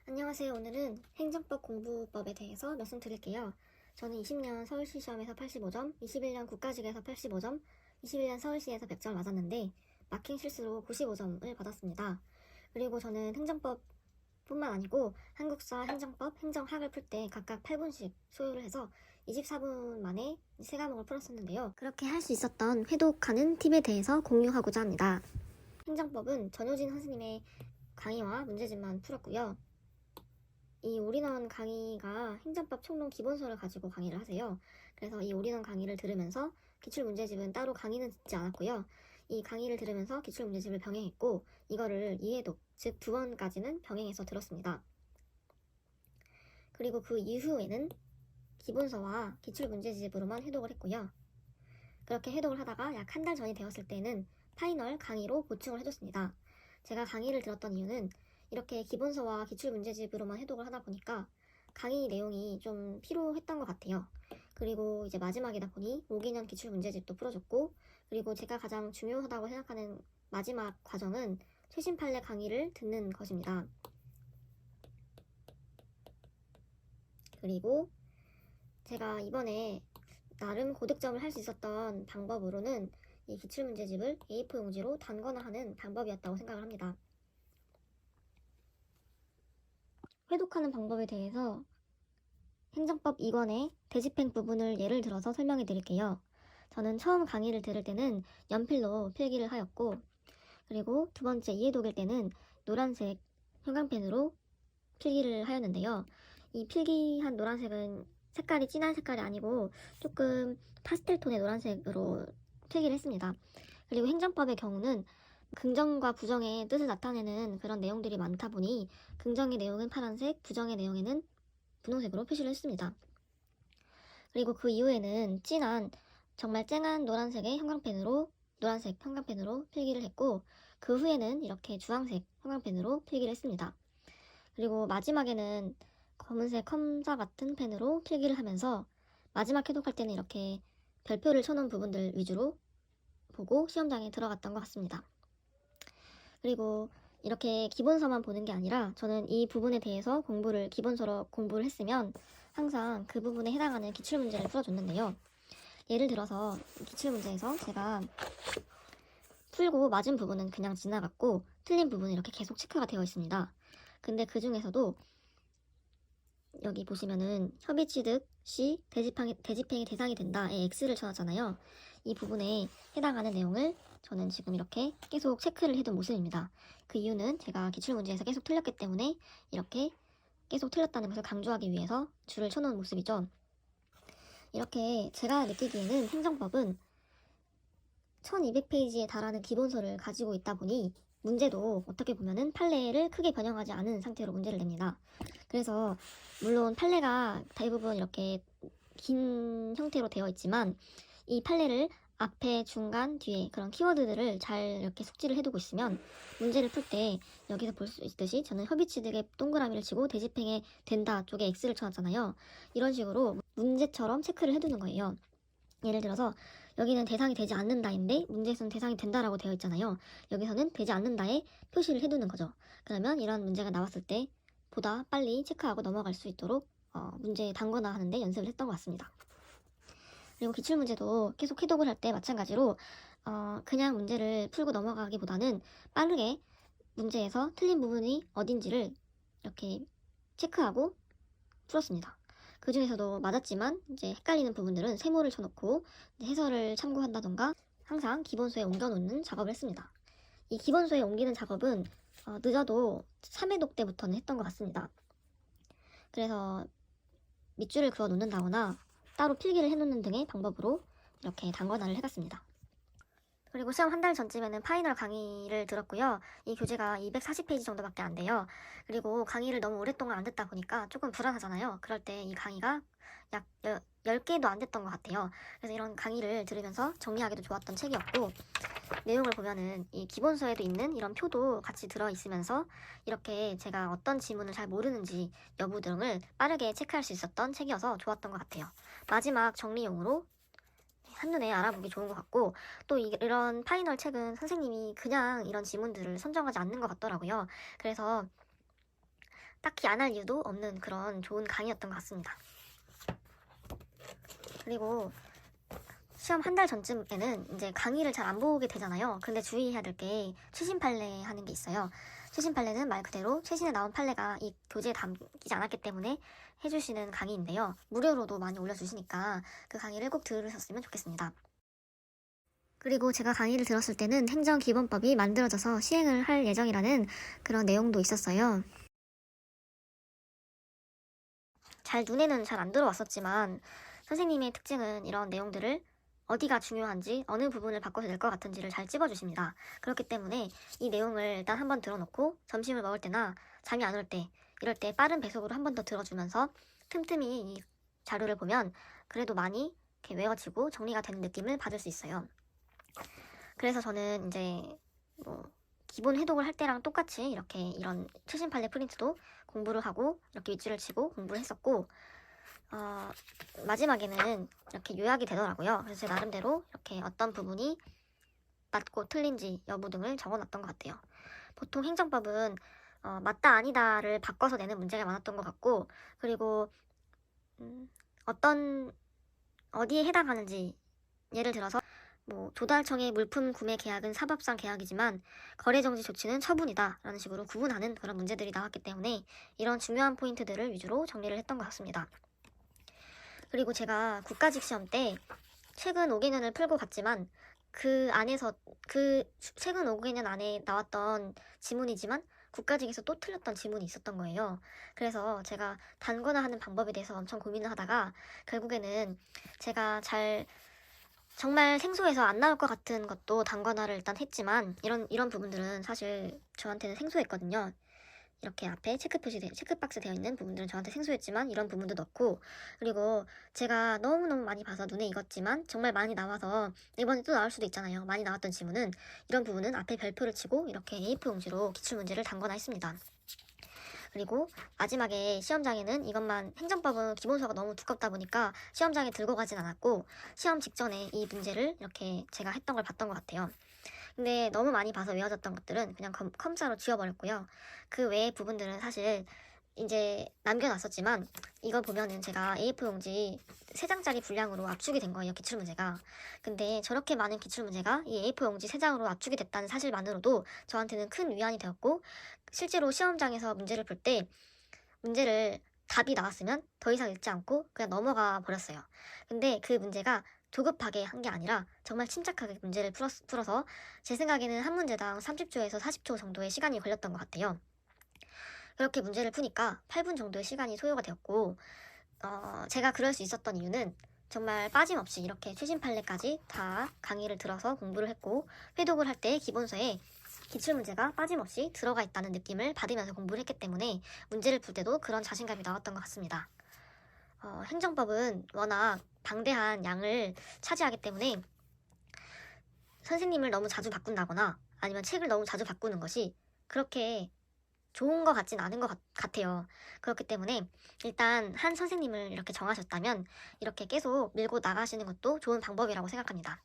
안녕하세요. 오늘은 행정법 공부법에 대해서 말씀드릴게요. 저는 20년 서울시 시험에서 85점, 21년 국가직에서 85점, 21년 서울시에서 100점 맞았는데 마킹 실수로 95점을 받았습니다. 그리고 저는 행정법 뿐만 아니고 한국사, 행정법, 행정학을 풀 때 각각 8분씩 소요를 해서 24분 만에 3과목을 풀었었는데요. 그렇게 할 수 있었던 회독하는 팁에 대해서 공유하고자 합니다. 행정법은 전효진 선생님의 강의와 문제집만 풀었고요. 이 올인원 강의가 행정법 총론 기본서를 가지고 강의를 하세요. 그래서 이 올인원 강의를 들으면서 기출문제집은 따로 강의는 듣지 않았고요. 이 강의를 들으면서 기출문제집을 병행했고 이거를 2회독, 즉 2번까지는 병행해서 들었습니다. 그리고 그 이후에는 기본서와 기출문제집으로만 회독을 했고요. 그렇게 회독을 하다가 약 한 달 전이 되었을 때는 파이널 강의로 보충을 해줬습니다. 제가 강의를 들었던 이유는 이렇게 기본서와 기출문제집으로만 해독을 하다 보니까 강의 내용이 좀 피로했던 것 같아요. 그리고 이제 마지막이다 보니 5기년 기출문제집도 풀어줬고, 그리고 제가 가장 중요하다고 생각하는 마지막 과정은 최신 판례 강의를 듣는 것입니다. 그리고 제가 이번에 나름 고득점을 할 수 있었던 방법으로는 이 기출문제집을 A4 용지로 단거나 하는 방법이었다고 생각을 합니다. 회독하는 방법에 대해서 행정법 2권의 대집행 부분을 예를 들어서 설명해 드릴게요. 저는 처음 강의를 들을 때는 연필로 필기를 하였고, 그리고 두 번째 이해독일 때는 노란색 형광펜으로 필기를 하였는데요. 이 필기한 노란색은 색깔이 진한 색깔이 아니고 조금 파스텔 톤의 노란색으로 필기를 했습니다. 그리고 행정법의 경우는 긍정과 부정의 뜻을 나타내는 그런 내용들이 많다 보니 긍정의 내용은 파란색, 부정의 내용에는 분홍색으로 표시를 했습니다. 그리고 그 이후에는 진한 정말 쨍한 노란색 형광펜으로 필기를 했고, 그 후에는 이렇게 주황색 형광펜으로 필기를 했습니다. 그리고 마지막에는 검은색 컴사 같은 펜으로 필기를 하면서 마지막 해독할 때는 이렇게 별표를 쳐놓은 부분들 위주로 보고 시험장에 들어갔던 것 같습니다. 그리고 이렇게 기본서만 보는 게 아니라 저는 이 부분에 대해서 기본서로 공부를 했으면 항상 그 부분에 해당하는 기출문제를 풀어줬는데요. 예를 들어서 기출문제에서 제가 풀고 맞은 부분은 그냥 지나갔고 틀린 부분은 이렇게 계속 체크가 되어 있습니다. 근데 그 중에서도 여기 보시면은 협의취득 시 대집행의 대상이 된다에 X를 쳐놨잖아요. 이 부분에 해당하는 내용을 저는 지금 이렇게 계속 체크를 해둔 모습입니다. 그 이유는 제가 기출문제에서 계속 틀렸기 때문에 이렇게 계속 틀렸다는 것을 강조하기 위해서 줄을 쳐놓은 모습이죠. 이렇게 제가 느끼기에는 행정법은 1200페이지에 달하는 기본서를 가지고 있다 보니 문제도 어떻게 보면은 판례를 크게 변형하지 않은 상태로 문제를 냅니다. 그래서 물론 판례가 대부분 이렇게 긴 형태로 되어 있지만 이 판례를 앞에, 중간, 뒤에 그런 키워드들을 잘 이렇게 숙지를 해두고 있으면 문제를 풀 때 여기서 볼 수 있듯이 저는 협의취득에 동그라미를 치고 대집행에 된다 쪽에 X를 쳐놨잖아요. 이런 식으로 문제처럼 체크를 해두는 거예요. 예를 들어서 여기는 대상이 되지 않는다인데 문제에서는 대상이 된다라고 되어 있잖아요. 여기서는 되지 않는다에 표시를 해두는 거죠. 그러면 이런 문제가 나왔을 때 보다 빨리 체크하고 넘어갈 수 있도록 문제 단거나 하는데 연습을 했던 것 같습니다. 그리고 기출문제도 계속 해독을 할 때 마찬가지로 그냥 문제를 풀고 넘어가기보다는 빠르게 문제에서 틀린 부분이 어딘지를 이렇게 체크하고 풀었습니다. 그 중에서도 맞았지만 이제 헷갈리는 부분들은 세모를 쳐놓고 해설을 참고한다던가 항상 기본서에 옮겨놓는 작업을 했습니다. 이 기본서에 옮기는 작업은 늦어도 3회독 때부터는 했던 것 같습니다. 그래서 밑줄을 그어 놓는다거나 따로 필기를 해놓는 등의 방법으로 이렇게 단권화를 해갔습니다. 그리고 시험 한 달 전쯤에는 파이널 강의를 들었고요. 이 교재가 240페이지 정도밖에 안 돼요. 그리고 강의를 너무 오랫동안 안 듣다 보니까 조금 불안하잖아요. 그럴 때 이 강의가 약 10개도 안 됐던 것 같아요. 그래서 이런 강의를 들으면서 정리하기도 좋았던 책이었고, 내용을 보면은 이 기본서에도 있는 이런 표도 같이 들어있으면서 이렇게 제가 어떤 지문을 잘 모르는지 여부 등을 빠르게 체크할 수 있었던 책이어서 좋았던 것 같아요. 마지막 정리용으로 한눈에 알아보기 좋은 것 같고, 또 이런 파이널 책은 선생님이 그냥 이런 지문들을 선정하지 않는 것 같더라고요. 그래서 딱히 안 할 이유도 없는 그런 좋은 강의였던 것 같습니다. 그리고 시험 한 달 전쯤에는 이제 강의를 잘 안 보게 되잖아요. 근데 주의해야 될 게 최신 판례 하는 게 있어요. 최신 판례는 말 그대로 최신에 나온 판례가 이 교재에 담기지 않았기 때문에 해주시는 강의인데요. 무료로도 많이 올려주시니까 그 강의를 꼭 들으셨으면 좋겠습니다. 그리고 제가 강의를 들었을 때는 행정기본법이 만들어져서 시행을 할 예정이라는 그런 내용도 있었어요. 눈에는 잘 안 들어왔었지만 선생님의 특징은 이런 내용들을 어디가 중요한지 어느 부분을 바꿔서 낼 것 같은지를 잘 찝어주십니다. 그렇기 때문에 이 내용을 일단 한번 들어놓고 점심을 먹을 때나 잠이 안 올 때 이럴 때 빠른 배속으로 한 번 더 들어주면서 틈틈이 이 자료를 보면 그래도 많이 이렇게 외워지고 정리가 되는 느낌을 받을 수 있어요. 그래서 저는 이제 기본 해독을 할 때랑 똑같이 이렇게 이런 최신 판례 프린트도 공부를 하고 이렇게 윗줄을 치고 공부를 했었고 마지막에는 이렇게 요약이 되더라고요. 그래서 제 나름대로 이렇게 어떤 부분이 맞고 틀린지 여부 등을 적어놨던 것 같아요. 보통 행정법은 맞다 아니다를 바꿔서 내는 문제가 많았던 것 같고 그리고 어디에 해당하는지 예를 들어서 조달청의 물품 구매 계약은 사법상 계약이지만 거래정지 조치는 처분이다 라는 식으로 구분하는 그런 문제들이 나왔기 때문에 이런 중요한 포인트들을 위주로 정리를 했던 것 같습니다. 그리고 제가 국가직 시험 때 최근 5개년을 풀고 갔지만 그 안에서 최근 5개년 안에 나왔던 지문이지만 국가직에서 또 틀렸던 지문이 있었던 거예요. 그래서 제가 단권화하는 방법에 대해서 엄청 고민을 하다가 결국에는 제가 정말 생소해서 안 나올 것 같은 것도 단권화를 일단 했지만 이런 부분들은 사실 저한테는 생소했거든요. 이렇게 앞에 체크박스 되어 있는 부분들은 저한테 생소했지만 이런 부분도 넣고 그리고 제가 너무너무 많이 봐서 눈에 익었지만 정말 많이 나와서 이번에 또 나올 수도 있잖아요. 많이 나왔던 지문은 이런 부분은 앞에 별표를 치고 이렇게 A4 용지로 기출문제를 단권화했습니다. 그리고 마지막에 시험장에는 이것만 행정법은 기본서가 너무 두껍다 보니까 시험장에 들고 가진 않았고 시험 직전에 이 문제를 이렇게 제가 했던 걸 봤던 것 같아요. 근데 너무 많이 봐서 외워졌던 것들은 그냥 컴사로 지워버렸고요. 그 외의 부분들은 사실 이제 남겨놨었지만 이거 보면은 제가 A4 용지 3장짜리 분량으로 압축이 된 거예요, 기출문제가. 근데 저렇게 많은 기출문제가 이 A4 용지 3장으로 압축이 됐다는 사실만으로도 저한테는 큰 위안이 되었고 실제로 시험장에서 문제를 풀 때 문제를 답이 나왔으면 더 이상 읽지 않고 그냥 넘어가 버렸어요. 근데 그 문제가 조급하게 한 게 아니라 정말 침착하게 문제를 풀어서 제 생각에는 한 문제당 30초에서 40초 정도의 시간이 걸렸던 것 같아요. 그렇게 문제를 푸니까 8분 정도의 시간이 소요가 되었고 제가 그럴 수 있었던 이유는 정말 빠짐없이 이렇게 최신 판례까지 다 강의를 들어서 공부를 했고 회독을 할 때 기본서에 기출문제가 빠짐없이 들어가 있다는 느낌을 받으면서 공부를 했기 때문에 문제를 풀 때도 그런 자신감이 나왔던 것 같습니다. 행정법은 워낙 방대한 양을 차지하기 때문에 선생님을 너무 자주 바꾼다거나 아니면 책을 너무 자주 바꾸는 것이 그렇게 좋은 것 같진 않은 것 같아요. 그렇기 때문에 일단 한 선생님을 이렇게 정하셨다면 이렇게 계속 밀고 나가시는 것도 좋은 방법이라고 생각합니다.